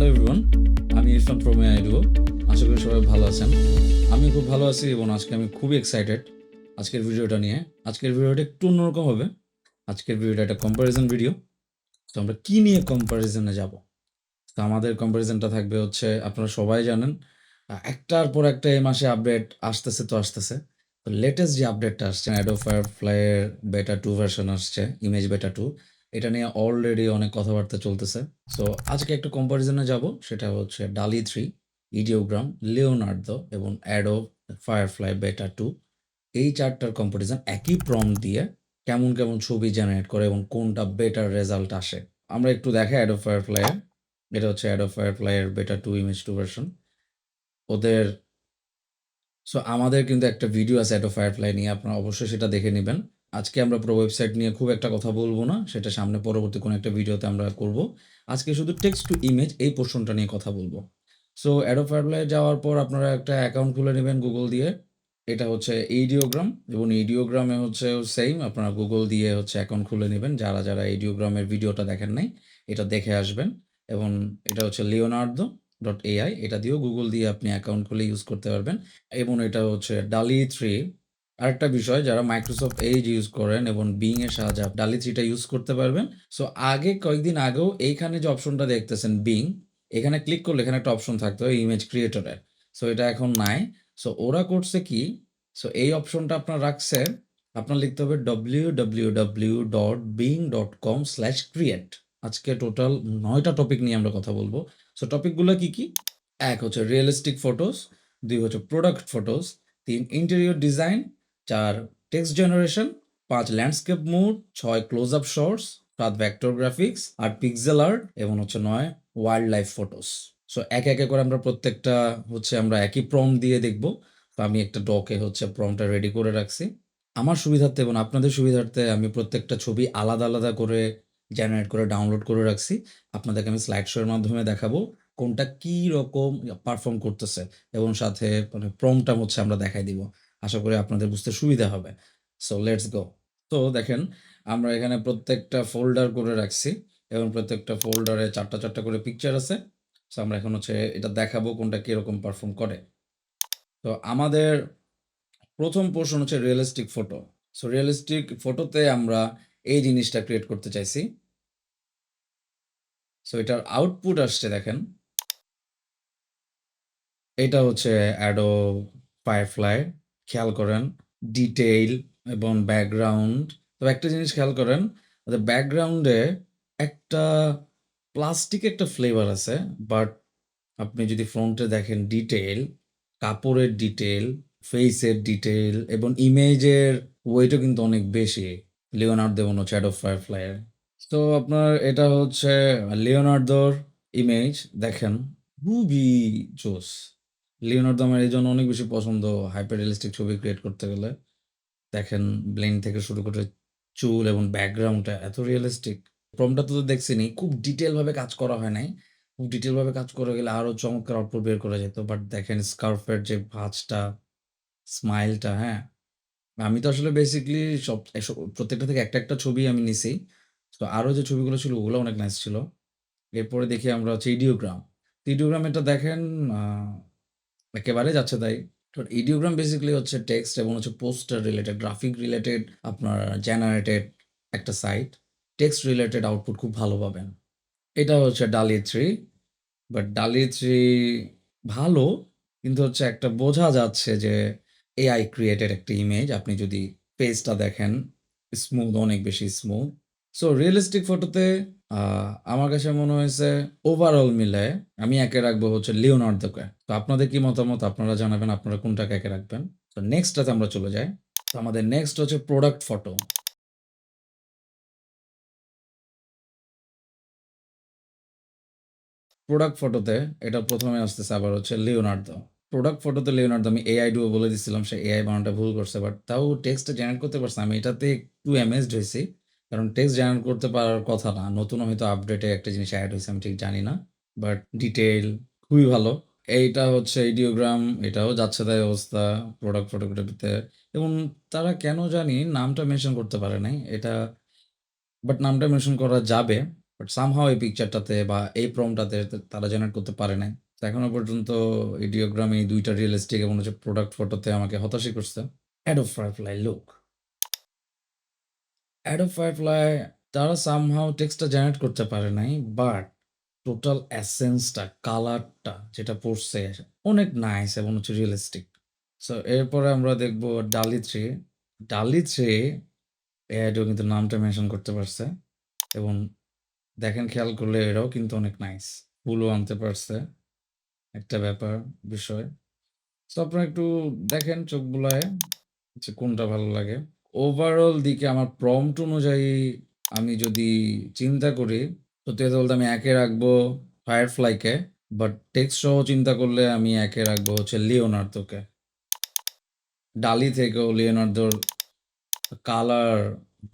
Everyone, আমি Irfan from আইডিও। আশা করি সবাই ভালো আছেন। আমি খুব ভালো আছি এবং আজকে আমি খুবই এক্সাইটেড আজকের ভিডিওটা নিয়ে। আজকের ভিডিওটা একটু অন্যরকম হবে। আজকের ভিডিওটা একটা কম্প্যারিজন ভিডিও। তো আমরা কী নিয়ে কম্প্যারিজনে যাব? তো আমাদের কম্প্যারিজনটা থাকবে হচ্ছে, আপনারা সবাই জানেন একটার পর একটা এই মাসে আপডেট আসতেছে। তো লেটেস্ট যে আপডেটটা আসছে, অ্যাডোব ফায়ারফ্লাই এর বেটা 2 ভার্সন আসছে, ইমেজ বেটা 2। এটা নিয়ে অলরেডি অনেক কথাবার্তা চলতেছে। সো আজকে একটা কম্প্যারিজনে যাব, সেটা হচ্ছে DALL-E 3, ইডিওগ্রাম, লিওনার্দো এবং অ্যাডোব ফায়ারফ্লাই বেটা 2। এই 4টার কম্প্যারিজন একই প্রম্পট দিয়ে কেমন ছবি জেনারেট করে এবং কোনটা বেটার রেজাল্ট আসে। আমরা একটু দেখাই অ্যাডোব ফায়ারফ্লাই এর। এটা হচ্ছে অ্যাডোব ফায়ারফ্লাই এর বেটা 2 ইমেজ 2 ভার্সন। ওদের আমাদের কিন্তু একটা ভিডিও আছে অ্যাডোব ফায়ারফ্লাই নিয়ে, আপনারা অবশ্যই সেটা দেখে নিবেন। আজকে আমরা পুরো ওয়েবসাইট নিয়ে খুব একটা কথা বলবো না, সেটা সামনে পরবর্তী কোনো একটা ভিডিওতে আমরা করব। আজকে শুধু টেক্সট টু ইমেজ এই পোর্শনটা নিয়ে কথা বলবো। সো অ্যাডোব ফায়ারফ্লাই যাওয়ার পর আপনারা একটা অ্যাকাউন্ট খুলে নেবেন গুগল দিয়ে। এটা হচ্ছে ইডিওগ্রাম, এবং ইডিওগ্রামে হচ্ছে সেম, আপনারা গুগল দিয়ে হচ্ছে অ্যাকাউন্ট খুলে নেবেন। যারা ইডিওগ্রামের ভিডিওটা দেখেন নাই, এটা দেখে আসবেন। এবং এটা হচ্ছে leonardo.ai, এটা দিয়েও গুগল দিয়ে আপনি অ্যাকাউন্ট খুলে ইউজ করতে পারবেন। এবং এটা হচ্ছে DALL-E 3। আরেকটা বিষয়, যারা মাইক্রোসফট এজ ইউজ করেন এবং বিং এর সাহায্যে DALL-E 3টা ইউজ করতে পারবেন। সো কয়েকদিন আগেও এইখানে যে অপশনটা দেখতেছেন বিং, এখানে ক্লিক করলে এখানে একটা অপশন থাকতো ইমেজ ক্রিয়েটরের। সো এটা এখন নাই। সো ওরা করছে কি, সো এই অপশনটা আপনার রাখছে, আপনার লিখতে হবে www.bing.com/create। আজকে টোটাল 9টা টপিক নিয়ে আমরা কথা বলবো। সো টপিকগুলো কি? 1 হচ্ছে রিয়েলিস্টিক ফটোস, 2 হচ্ছে product photos, 3 interior design, 4 text generation, 5 landscape mode, 6 close up shots, 7 vector graphics, 8 pixel art এবং হচ্ছে 9 ওয়াইল্ড লাইফ ফটোস। সো একে করে আমরা প্রত্যেকটা হচ্ছে আমরা একই প্রম্পট দিয়ে দেখব। তো আমি একটা ডকে হচ্ছে প্রম্পটটা রেডি করে রাখছি। আমার সুবিধার্থে এবং আপনাদের সুবিধার্থে আমি প্রত্যেকটা ছবি আলাদা করে জেনারেট করে ডাউনলোড করে রাখছি। আপনাদেরকে আমি স্লাইড শো এর মাধ্যমে দেখাবো কোনটা কি রকম পারফর্ম করতেছে, এবং সাথে মানে প্রম্পটটা হচ্ছে আমরা দেখাই দিব। আশা করি আপনাদের বুঝতে সুবিধা হবে। So let's go. তো দেখেন, আমরা এখানে প্রত্যেকটা ফোল্ডার করে রাখছি এবং প্রত্যেকটা ফোল্ডারে 4টা করে পিকচার আছে। সো আমরা এখন হচ্ছে এটা দেখাবো কোনটা কিরকম পারফর্ম করে। তো আমাদের প্রথম পোর্শন হচ্ছে রিয়েলিস্টিক ফটো। সো রিয়েলিস্টিক ফটোতে আমরা এই জিনিসটা ক্রিয়েট করতে চাইছি। সো এটার আউটপুট আসছে দেখেন, এটা হচ্ছে অ্যাডোব ফায়ারফ্লাই। খেয়াল করেন ডিটেইল এবং ব্যাকগ্রাউন্ড। তবে একটা জিনিস খেয়াল করেন, ওদের ব্যাকগ্রাউন্ডে একটা প্লাস্টিক একটা ফ্লেভার আছে, বাট আপনি যদি ফ্রন্টে দেখেন ডিটেইল, কাপড়ের ডিটেইল, ফেসের ডিটেইল এবং ইমেজের ওয়েটও কিন্তু অনেক বেশি লিওনার্দো এবং হচ্ছে অ্যাডোব ফায়ারফ্লাই এর। তো আপনার এটা হচ্ছে লিওনার্দোর ইমেজ, দেখেন খুবই জোস। লিওনার্দো আমার এই জন্য অনেক বেশি পছন্দ হাইপার রিয়েলিস্টিক ছবি ক্রিয়েট করতে গেলে। দেখেন ব্লেন্ড থেকে শুরু করে চুল এবং ব্যাকগ্রাউন্ডটা এত রিয়েলিস্টিক। প্রম্পটটা তো দেখছেনই, খুব ডিটেইল ভাবে কাজ করা হয় নাই। খুব ডিটেইল ভাবে কাজ করে গেলে আরো চমৎকার আউটপুট বের করা যেত। বাট দেখেন স্কার্ফের যে ভাঁজটা, স্মাইলটা, হ্যাঁ। আমি তো আসলে বেসিক্যালি প্রত্যেকটা থেকে একটা ছবি আমি নিছি। তো আরো যে ছবিগুলো ছিল ওগুলো অনেক নাইস ছিল। এরপরে দেখি আমরা হচ্ছে ইডিওগ্রাম। ইডিওগ্রাম এটা দেখেন একেবারে যাচ্ছে তাই। তো ইডিওগ্রাম বেসিক্যালি হচ্ছে টেক্সট এবং হচ্ছে পোস্টার রিলেটেড, গ্রাফিক রিলেটেড আপনার জেনারেটেড একটা সাইট। টেক্সট রিলেটেড আউটপুট খুব ভালো পাবেন। এটা হচ্ছে DALL-E 3, বাট DALL-E 3 ভালো, কিন্তু হচ্ছে একটা বোঝা যাচ্ছে যে এআই ক্রিয়েটেড একটা ইমেজ। আপনি যদি পেজটা দেখেন, স্মুথ, অনেক বেশি স্মুথ। সো রিয়েলিস্টিক ফটোতে আমার কাছে মনে হয়েছে ওভারঅল মিলায়ে আমি একে রাখবো হচ্ছে লিওনার্দোকে। তো আপনাদের কি মতামত আপনারা জানাবেন, আপনারা কোনটাকে একে রাখবেন। তো নেক্সটটাতে আমরা চলে যাই। তো আমাদের নেক্সট হচ্ছে প্রোডাক্ট ফটো। প্রোডাক্ট ফটোতে এটা প্রথমে আসতেছে আবার হচ্ছে লিওনার্দো। প্রোডাক্ট ফটোতে লিওনার্দো, আমি এআই ডুও বলে দিছিলাম, সে এআই বানানটা ভুল করছে, বাট তাও টেক্সটটা জেনারেট করতে পারছে। আমি এটাতে একটু অ্যামেজড হয়েছি, কারণ টেক্সট জেনারেট করতে পারার কথা না, নতুন হয়তো আপডেটে একটা জিনিস অ্যাড হয়েছে, আমি ঠিক জানি না। বাট ডিটেইল খুবই ভালো। এইটা হচ্ছে ইডিওগ্রাম, এটাও যাচ্ছে তাই অবস্থা প্রোডাক্ট ফটোগ্রাফিতে। এবং তারা কেন জানি নামটা মেনশন করতে পারে নাই এটা, বাট নামটা মেনশন করা যাবে। বাট সামহাও এই পিকচারটাতে বা এই প্রম্পটটাতে তারা জেনারেট করতে পারে নাই। তো এখনো পর্যন্ত Ideogram এই ২ টা রিয়ালিস্টিক এবং হচ্ছে প্রোডাক্ট ফটোতে আমাকে হতাশই করছে। Adobe Firefly look. Adobe Firefly তারা সামহাও টেক্সটটা জেনারেট করতে পারে নাই। বাট টোটাল এসেন্সটা, কালারটা যেটা পড়ছে অনেক নাইস এবং হচ্ছে রিয়ালিস্টিক। সো এরপরে আমরা দেখব DALL-E 3. DALL-E 3 এডও কিন্তু নামটা মেনশন করতে পারছে এবং দেখেন খেয়াল করলে এরাও কিন্তু অনেক নাইস। ফুলও আনতে পারছে। একটা ব্যাপার, বিষয়। সো আপনারা একটু দেখেন চোখ বুলায়ে যে কোনটা ভালো লাগে। ওভারঅল দিকে আমার প্রম্পট অনুযায়ী আমি যদি চিন্তা করি, সত্যি কথা বলতে আমি ১ এ রাখবো ফায়ারফ্লাইকে। বাট টেক্সট সহ চিন্তা করলে আমি ১ এ রাখবো হচ্ছে লিওনার্দোকে। DALL-E থেকেও লিওনার্দোর কালার,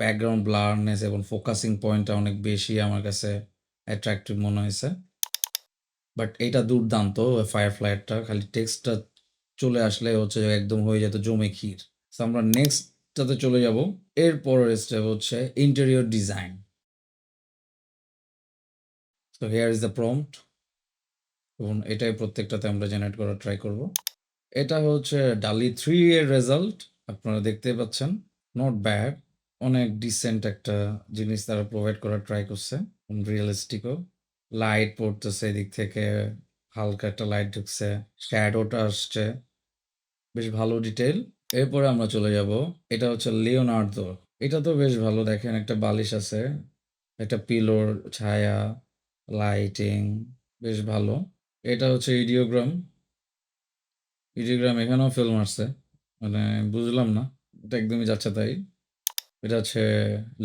ব্যাকগ্রাউন্ড ব্লারনেস এবং ফোকাসিং পয়েন্টটা অনেক বেশি আমার কাছে অ্যাট্রাক্টিভ মনে হইছে। বাট এইটা দুর্দান্ত ফায়ারফ্লাইয়েরটা। খালি টেক্সটটা চলে আসলে হচ্ছে একদম হয়ে যেত জমে ক্ষীর। সো আমরা নেক্সটটাতে চলে যাব। এর পরের স্টেপ হচ্ছে interior design. So here is the prompt এবং এটাই প্রত্যেকটাতে আমরা জেনারেট করার ট্রাই করব। এটা হচ্ছে DALL-E 3 এর রেজাল্ট। আপনারা দেখতেই পাচ্ছেন। Not bad. অনেক ডিসেন্ট একটা জিনিস তারা প্রোভাইড করার ট্রাই করছে। রিয়ালিস্টিকও। লাইট পড়তেছে এদিক থেকে, হালকা একটা লাইট ঢুকছে। শ্যাডোটা আসছে। বেশ ভালো ডিটেইল। এরপরে আমরা চলে যাব। এটা হচ্ছে লিওনার্দো। এটা তো বেশ ভালো। দেখেন একটা বালিশ আছে। একটা পিলোর ছায়া, লাইটিং বেশ ভালো। এটা হচ্ছে ইডিওগ্রাম। ইডিওগ্রাম এখানেও ফেল মারছে। মানে বুঝলাম না। এটা একদমই যাচ্ছে তাই। এটা হচ্ছে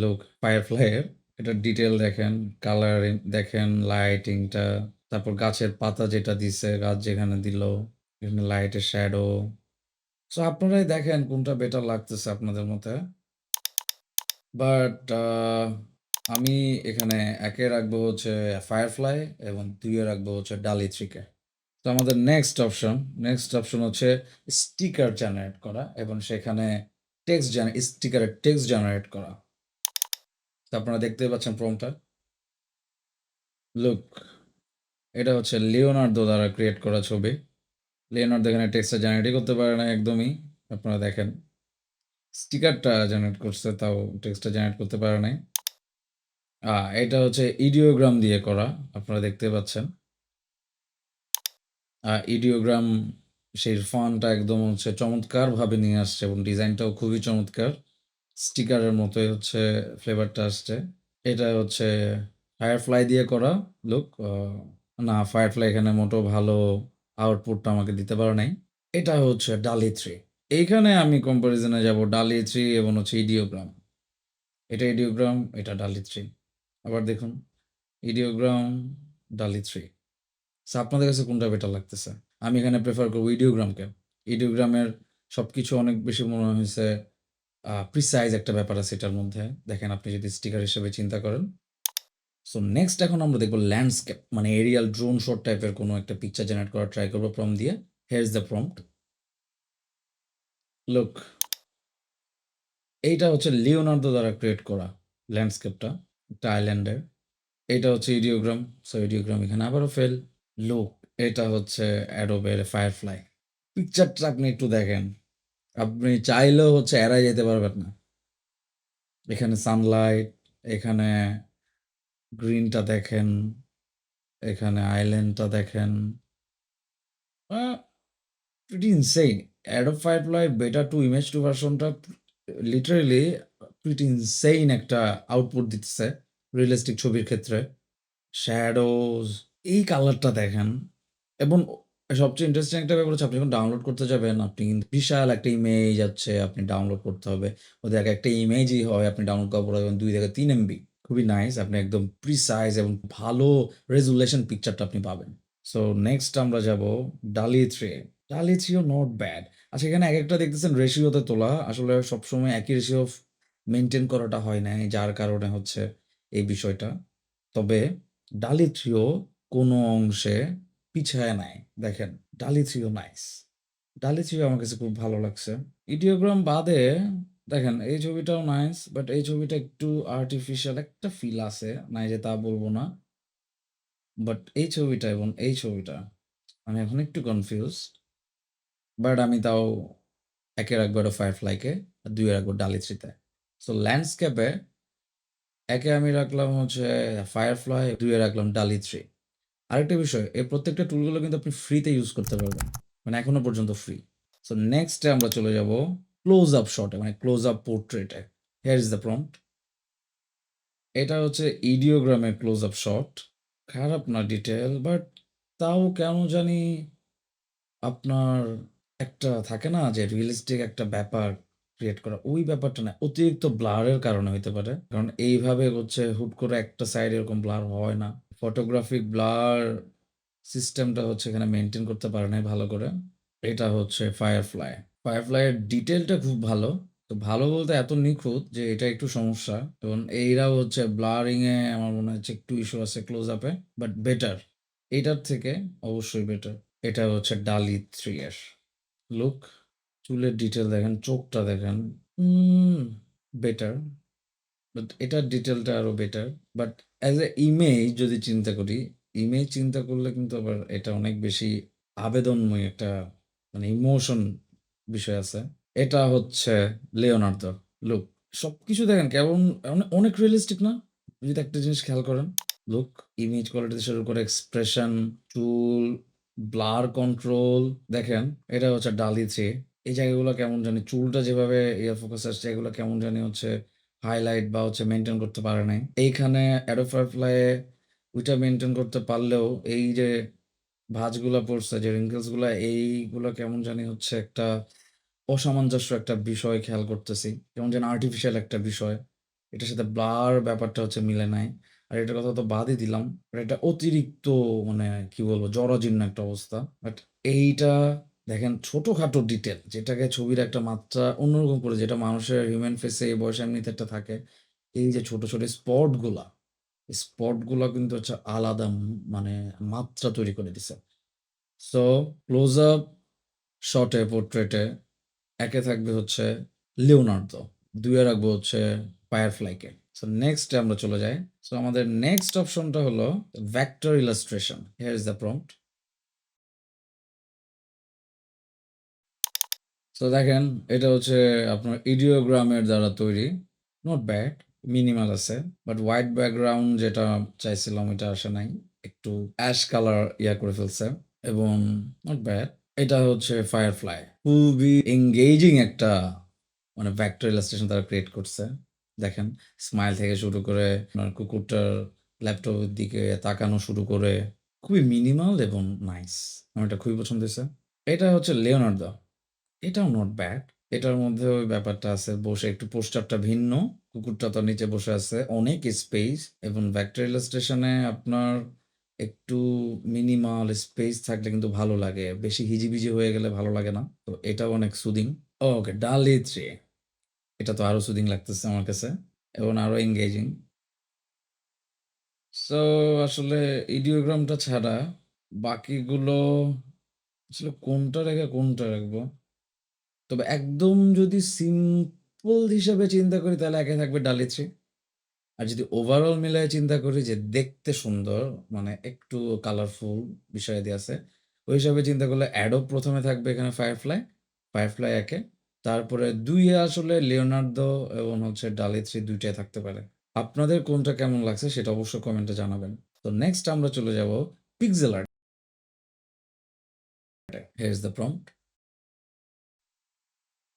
লুক ফায়ারফ্লাই এর। এটার ডিটেইল দেখেন, কালারিং দেখেন, লাইটিংটা, তারপর গাছের পাতা যেটা দিছে, গাছ যেখানে দিল, এখানে লাইটের শ্যাডো। সো আপনারাই দেখেন কোনটা বেটার লাগতেছে আপনাদের মতে। বাট আমি এখানে ১ এ রাখবো হচ্ছে ফায়ারফ্লাই এবং ২ এ রাখবো হচ্ছে DALL-E 3 কে। তো আমাদের নেক্সট অপশন হচ্ছে স্টিকার জেনারেট করা এবং সেখানে স্টিকারের টেক্সট জেনারেট করা। তো আপনারা দেখতেই পাচ্ছেন প্রম্পটটা। লুক, এটা হচ্ছে লিওনার্দো দ্বারা ক্রিয়েট করা ছবি। লিওনার্দো এখানে টেক্সটটা জেনারেটই করতে পারে না একদমই। আপনারা দেখেন। স্টিকারটা জেনারেট করছে, তাও টেক্সটটা জেনারেট করতে পারে নাই। এটা হচ্ছে ইডিওগ্রাম দিয়ে করা। আপনারা দেখতে পাচ্ছেন। ইডিওগ্রাম সেই ফন্টটা একদম হচ্ছে চমৎকারভাবে নিয়ে আসছে এবং ডিজাইনটাও খুবই চমৎকার। স্টিকারের মতোই হচ্ছে ফ্লেভারটা আসছে। এটা হচ্ছে ফায়ারফ্লাই দিয়ে করা লুক। না, ফায়ারফ্লাই এখানে মোটেও ভালো আউটপুটটা আমাকে দিতে পারে নাই। এটা হচ্ছে DALL-E 3। এইখানে আমি কম্পারিজনে যাব DALL-E 3 এবং হচ্ছে ইডিওগ্রাম। এটা ইডিওগ্রাম, এটা DALL-E 3। আবার দেখুন ইডিওগ্রাম, DALL-E 3। সো আপনাদের কাছে কোনটা বেটার লাগতেছে? আমি এখানে প্রেফার করব ইডিওগ্রামকে। ইডিওগ্রামের সবকিছু অনেক বেশি মনে হয়েছে প্রিসাইজ একটা ব্যাপার আছে এটার মধ্যে। দেখেন আপনি যদি স্টিকার হিসেবে চিন্তা করেন। সো নেক্সট এখন আমরা দেখব ল্যান্ডস্কেপ, মানে এরিয়াল ড্রোন শট টাইপের কোনো একটা পিকচার জেনারেট করার ট্রাই করব প্রম্পট দিয়ে। Here is the prompt. Look, এইটা হচ্ছে লিওনার্দো দ্বারা ক্রিয়েট করা ল্যান্ডস্কেপটা, একটা আইল্যান্ডের। এইটা হচ্ছে ইডিওগ্রাম। সো ইডিওগ্রাম এখানে আবারও ফেল। লুক, এটা হচ্ছে অ্যাডোবের ফায়ারফ্লাই। পিকচারটা আপনি একটু দেখেন। আপনি চাইলেও হচ্ছে এড়ায় যেতে পারবেন না। এখানে সানলাইট, এখানে গ্রিনটা দেখেন, এখানে আইল্যান্ডটা দেখেন। আ প্রিটি ইনসেইন। Adobe Firefly বেটা 2 ইমেজ 2 ভার্সনটা লিটারালি প্রিটি ইনসেইন একটা আউটপুট দিতেছে রিয়ালিস্টিক ছবির ক্ষেত্রে। শ্যাডোজ, এই কালারটা দেখেন এবং সবচেয়ে ইন্টারেস্টিং একটা ব্যাপার হচ্ছে আপনি যখন ডাউনলোড করতে যাবেন, আপনি কিন্তু বিশাল একটা ইমেজ আছে, আপনি ডাউনলোড করতে হবে। ওদের একটা ইমেজই হয়, আপনি ডাউনলোড করার পরে ২ থেকে ৩ এমবি। খুবই নাইস। আপনি একদম প্রিসাইজ এবং ভালো রেজোলিউশন পিকচারটা আপনি পাবেন। সো নেক্সট আমরা যাব DALL-E 3। DALL-E 3 O not bad. আচ্ছা, এখানে একেকটা দেখতেছেন রেশিওতে তোলা। আসলে সবসময় একই রেশিও মেইনটেইন করাটা হয় নাই, যার কারণে হচ্ছে এই বিষয়টা। তবে DALL-E 3 ও কোনো অংশে পিছায়া নাই। দেখেন DALL-E 3 ও নাইস। DALL-E 3 আমার কাছে খুব ভালো লাগছে। ইডিওগ্রাম বাদে দেখেন এই ছবিটাও নাইস, বাট এই ছবিটা একটু আর্টিফিশিয়াল একটা ফিল আছে, নাই যে তা বলবো না। বাট এই ছবিটা এবং এই ছবিটা আমি এখন একটু কনফিউজড। বাট আমি তাও ১ এ রাখবো ফায়ারফ্লাইকে, আর ২ এ রাখবো ডালিত্রি তে। সো ল্যান্ডস্কেপে ১ এ আমি রাখলাম হচ্ছে ফায়ারফ্লাই, ২ এ রাখলাম ডালিত্রি। আরেকটা বিষয়, এই প্রত্যেকটা টুলগুলো কিন্তু আপনি ফ্রিতে ইউজ করতে পারবেন। মানে এখনো পর্যন্ত ফ্রি। সো নেক্সট এ আমরা চলে যাব ক্লোজ আপ শটে, মানে ক্লোজ আপ পোর্ট্রেটে। Here is the prompt. এটা হচ্ছে ইডিওগ্রামের ক্লোজ আপ শট। খারাপ না ডিটেইল, বাট তাও কেন জানি আপনার একটা থাকে না যে রিয়ালিস্টিক একটা ব্যাপার ক্রিয়েট করা, ওই ব্যাপারটা না, অতিরিক্ত ব্লারের কারণে হইতে পারে। কারণ এইভাবে হচ্ছে হুট করে একটা সাইড এরকম ব্লার হয় না। ফটোগ্রাফিক ব্লার সিস্টেমটা হচ্ছে এখানে মেইনটেইন করতে পারে নাই ভালো করে। এটা হচ্ছে ফায়ারফ্লাই। ফায়ারফ্লাই এর ডিটেইলটা খুব ভালো। তো ভালো বলতে এত নিখুঁত যে এটা একটু সমস্যা, এবং এইরাও হচ্ছে ব্লারিং এ আমার মনে হচ্ছে একটু ইস্যু আছে ক্লোজ আপে, বাট বেটার। এটার থেকে অবশ্যই বেটার। এটা হচ্ছে ডালি 3 এর লুক। চুলের ডিটেল দেখেন, চোখটা দেখেন। বেটার। বাট এটার ডিটেলটা আরো better. But as a image যদি চিন্তা করি, ইমেজ চিন্তা করলে কিন্তু আবার এটা অনেক বেশি আবেদনময় একটা, মানে ইমোশন বিষয় আছে। এটা হচ্ছে লিওনার্দো লুক। সবকিছু দেখেন কেমন, অনেক রিয়ালিস্টিক না? যদি একটা জিনিস খেয়াল করেন, লুক, ইমেজ কোয়ালিটি থেকে শুরু করে এক্সপ্রেশন, চুল, ব্লার কন্ট্রোল দেখেন। এটা হচ্ছে ডালি 3। এই জায়গাগুলো কেমন জানি, চুলটা যেভাবে এয়ার ফোকাস আসছে, এগুলো কেমন জানি হচ্ছে হাইলাইট বা হচ্ছে মেনটেন করতে পারে নাই। এইখানে অ্যাডোব ফায়ারফ্লাই এ ওইটা মেনটেন করতে পারলেও এই যে ভাঁজগুলা পড়ছে, যে wrinkles গুলা, এইগুলা কেমন জানি হচ্ছে একটা অসামঞ্জস্য একটা বিষয় খেয়াল করতেছি। কেমন যেন আর্টিফিশিয়াল একটা বিষয়। এটার সাথে ব্লার ব্যাপারটা হচ্ছে মিলে নাই। আর এটার কথা তো বাদই দিলাম। আর এটা অতিরিক্ত, মানে কি বলবো, জরাজীর্ণ একটা অবস্থা। বাট এইটা দেখেন ছোটখাটো ডিটেল যেটাকে ছবির একটা মাত্রা অন্যরকম করে, যেটা মানুষের হিউম্যান ফেসে এই বয়সে এমনিতে একটা থাকে। এই যে ছোট, ছোট স্পটগুলা, স্পটগুলা কিন্তু হচ্ছে আলাদা মানে মাত্রা তৈরি করে দিছে। সো ক্লোজ আপ শটে, পোর্ট্রেটে ১ এ থাকবে হচ্ছে লিওনার্দো, ২ এ রাখবো হচ্ছে ফায়ারফ্লাইকে। সো নেক্সট এ আমরা চলে যাই। সো আমাদের নেক্সট অপশনটা হলো vector illustration. Here is the prompt. So দেখেন, এটা হচ্ছে আপনার ইডিওগ্রামের দ্বারা তৈরি। নট ব্যাড, মিনিমাল আছে। বাট হোয়াইট ব্যাকগ্রাউন্ড যেটা চাইছিলাম এটা আসে নাই। একটু অ্যাশ কালার করে ফেলছে, এবং নট ব্যাড। এটা হচ্ছে ফায়ারফ্লাই। খুবই এনগেজিং একটা, মানে ভেক্টর ইলাস্ট্রেশন তারা ক্রিয়েট করছে। দেখেন, স্মাইল থেকে শুরু করে আপনার কুকুরটার ল্যাপটপের দিকে তাকানো শুরু করে, খুবই মিনিমাল এবং নাইস। আমার এটা খুবই পছন্দ হয়েছে। এটা হচ্ছে লিওনার্দো। এটাও নট ব্যাড। এটার মধ্যে ওই ব্যাপারটা আছে, বসে একটু পোস্টারটা ভিন্ন। কুকুরটা তো নিচে বসে আছে, অনেক স্পেস, এবং ভেক্টর ইলাস্ট্রেশনে আপনার একটু মিনিমাল স্পেস থাকলে কিন্তু ভালো লাগে। বেশি হিজিবিজি হয়ে গেলে ভালো লাগে না। তো এটাও অনেক সুদিং। ওকে, ডালি 3। এটা তো আরো সুদিং লাগতেছে আমার কাছে, এবং আরো এনগেজিং। সো আসলে ইডিওগ্রামটা ছাড়া বাকিগুলো আসলে কোনটা রেখে কোনটা রাখবো? তবে একদম যদি সিম্পল হিসাবে চিন্তা করি, তাহলে একে থাকবে ডালি 3। আর যদি ওভারঅল মিলায়ে চিন্তা করি যে দেখতে সুন্দর, মানে একটু কালারফুল বিষয় দিয়ে আছে, ওই হিসাবে চিন্তা করলে অ্যাডোব ১ম এ থাকবে এখানে ফায়ারফ্লাই, ফায়ারফ্লাই ১ এ। তারপরে ২ এ আসলে লিওনার্দো এবং হচ্ছে ডালি 3 ২ টাই থাকতে পারে। আপনাদের কোনটা কেমন লাগছে সেটা অবশ্যই কমেন্টে জানাবেন। তো নেক্সট আমরা চলে যাব পিক্সেল আর্টে। Here is the prompt.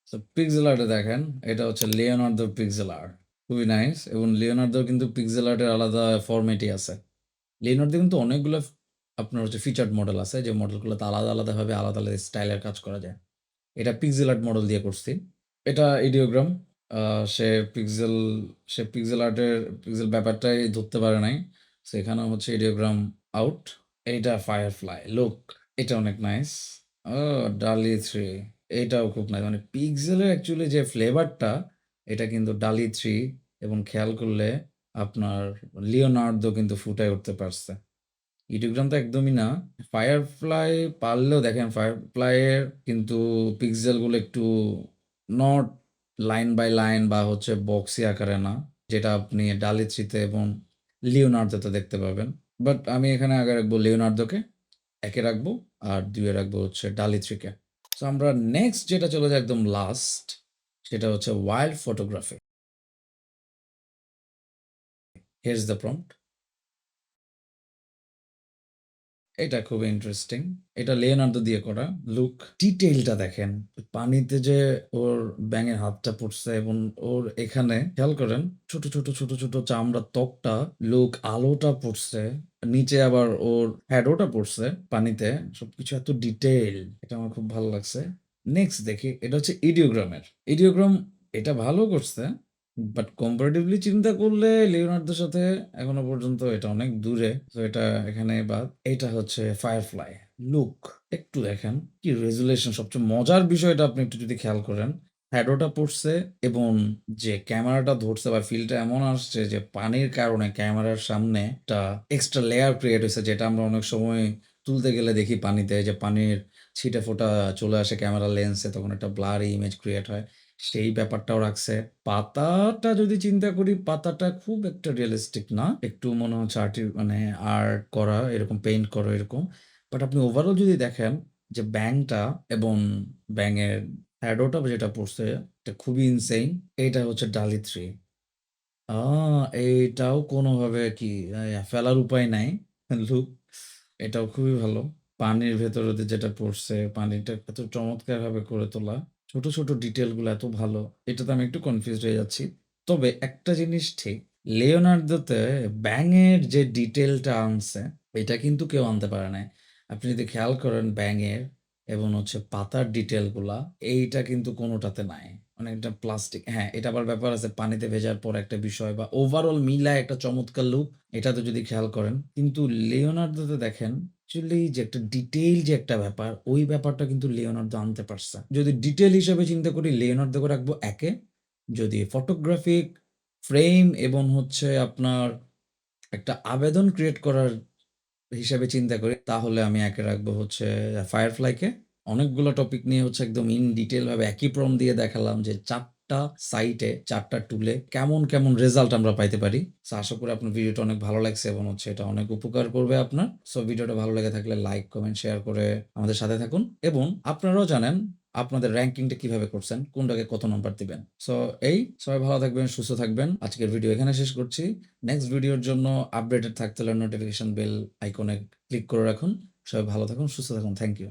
So pixel আর্টে দেখেন, এটা হচ্ছে লিওনার্দো পিক্সেল আর্ট। খুবই নাইস, এবং লিওনার্দোর কিন্তু পিক্সেল আর্টের আলাদা ফরম্যাটই আছে। লিওনার্দো কিন্তু অনেকগুলো আপনার হচ্ছে ফিচার্ড মডেল আছে, যে মডেলগুলোতে আলাদা, আলাদাভাবে আলাদা, আলাদা স্টাইলের কাজ করা যায়। এটা পিক্সেল আর্ট মডেল দিয়ে করছি। এটা ইডিওগ্রাম। আ সে পিক্সেল সে পিক্সেল আর্টের পিক্সেল ব্যাপারটাই ধরতে পারে নাই। সো এখানেও হচ্ছে ইডিওগ্রাম আউট। এইটা ফায়ারফ্লাই লুক। এটা অনেক নাইস। ও, ডালি 3। এটাও খুব নাইস। মানে পিক্সেলের অ্যাকচুয়ালি যে ফ্লেভারটা, এটা কিন্তু ডালি 3, এবং খেয়াল করলে আপনার লিওনার্দো কিন্তু ফুটায় উঠতে পারছে। ইডিওগ্রাম তো একদমই না। ফায়ারফ্লাই পারলেও দেখেন, ফায়ারফ্লাই এর কিন্তু পিক্সেলগুলো একটু নট লাইন বাই লাইন বা হচ্ছে বক্সি আকারে না, যেটা আপনি ডালি 3 তে এবং লিওনার্দোতে দেখতে পাবেন। বাট আমি এখানে আগে রাখবো লিওনার্দোকে ১ এ রাখবো আর ২ এ রাখবো হচ্ছে ডালি 3 কে। সো আমরা নেক্সট যেটা চলে যাই একদম লাস্ট, সেটা হচ্ছে wild photography. Here is the prompt. এটা খুবই ইন্টারেস্টিং। এটা লিওনার্দো দিয়ে করা। লুক ডিটেইলটা দেখেন। পানিতে যে ওর ব্যাঙের হাতটা পড়ছে এবং ওর এখানে খেয়াল করেন ছোট চামড়ার ত্বকটা, লুক আলোটা পড়ছে। নিচে আবার ওর শ্যাডোটা পড়ছে পানিতে। সবকিছু এত ডিটেইল। এটা আমার খুব ভালো লাগছে। নেক্সট দেখি, এটা হচ্ছে ইডিওগ্রামের। ইডিওগ্রাম এটা ভালো করছে। বাট কম্পারেটিভলি চিন্তা করলে লিওনার্দোর সাথে এখনো পর্যন্ত এটা অনেক দূরে। তো এটা এখানে বাদ। এটা হচ্ছে ফায়ারফ্লাই। লুক একটু দেখেন কি রেজুলেশন। সবচেয়ে মজার বিষয়টা আপনি একটু যদি খেয়াল করেন, শ্যাডোটা পড়ছে এবং যে ক্যামেরাটা ধরছে বা ফিলটা এমন আসছে যে পানির কারণে ক্যামেরার সামনে একটা এক্সট্রা লেয়ার ক্রিয়েট হয়েছে, যেটা আমরা অনেক সময় তুলতে গেলে দেখি পানিতে যে পানির ছিটে ফোঁটা চলে আসে ক্যামেরা লেন্সে, তখন একটা ব্লারি ইমেজ ক্রিয়েট হয়। সেই ব্যাপারটাও রাখছে। পাতাটা যদি চিন্তা করি, পাতাটা খুব একটা রিয়ালিস্টিক না। একটু মনে হচ্ছে মানে আর্ট করা, এরকম পেইন্ট করা এরকম। বাট আপনি ওভারঅল যদি দেখেন যে ব্যাঙটা এবং ব্যাঙের শ্যাডোটা যেটা পড়ছে, এটা খুবই ইনসেইন। এইটা হচ্ছে ডালি 3। আ এইটাও কোনোভাবে কি ফেলার উপায় নাই। লুক এটাও খুবই ভালো। পানির ভেতরে দিয়ে যেটা পড়ছে, পানিটা এত চমৎকারভাবে করে তোলা। ছোট ডিটেইলগুলো এত ভালো। এটাতে আমি একটু কনফিউজড হয়ে যাচ্ছি। তবে একটা জিনিস ঠিক, লিওনার্দোতে ব্যাঙের যে ডিটেইলটা আনছে, এটা কিন্তু কেউ আনতে পারে নাই। আপনি যদি খেয়াল করেন ব্যাঙের এবং হচ্ছে পাতার ডিটেইলগুলা, এইটা কিন্তু কোনোটাতে নাই। অনেকটা প্লাস্টিক। হ্যাঁ, এটা আবার ব্যাপার আছে পানিতে ভেজার পর একটা বিষয় বা ওভারঅল মিলায় একটা চমৎকার লুক, এটাতে যদি খেয়াল করেন। কিন্তু লিওনার্দোতে দেখেন অ্যাকচুয়ালি যে একটা ডিটেইল যে একটা ব্যাপার, ওই ব্যাপারটা কিন্তু লিওনার্দো আনতে পারছে। যদি ডিটেইল হিসেবে চিন্তা করি, লিওনার্দোকে রাখবো ১ এ। যদি ফটোগ্রাফিক ফ্রেম এবং হচ্ছে আপনার একটা আবেদন ক্রিয়েট করার হিসাবে চিন্তা করি, তাহলে আমি ১ এ রাখবো হচ্ছে ফায়ারফ্লাইকে। অনেকগুলো টপিক নিয়ে হচ্ছে একদম ইন ডিটেইল ভাবে একই প্রম্পট দিয়ে দেখালাম যে ৪ টা সাইটে ৪ টা টুলে কেমন রেজাল্ট আমরা পাইতে পারি। সো আশা করি আপনার ভিডিওটা অনেক ভালো লাগছে এবং হচ্ছে এটা অনেক উপকার করবে আপনার। সো ভিডিওটা ভালো লেগে থাকলে লাইক, কমেন্ট, শেয়ার করে আমাদের সাথে থাকুন এবং আপনারাও জানেন আপনাদের র‍্যাংকিংটা কিভাবে করছেন, কোনটাকে কত নাম্বার দিবেন। সো সবাই ভালো থাকবেন, সুস্থ থাকবেন। আজকের ভিডিও এখানে শেষ করছি। নেক্সট ভিডিওর জন্য আপডেটেড থাকতে হলে নোটিফিকেশন বেল আইকনে ক্লিক করে রাখুন। সবাই ভালো থাকুন, সুস্থ থাকুন। Thank you.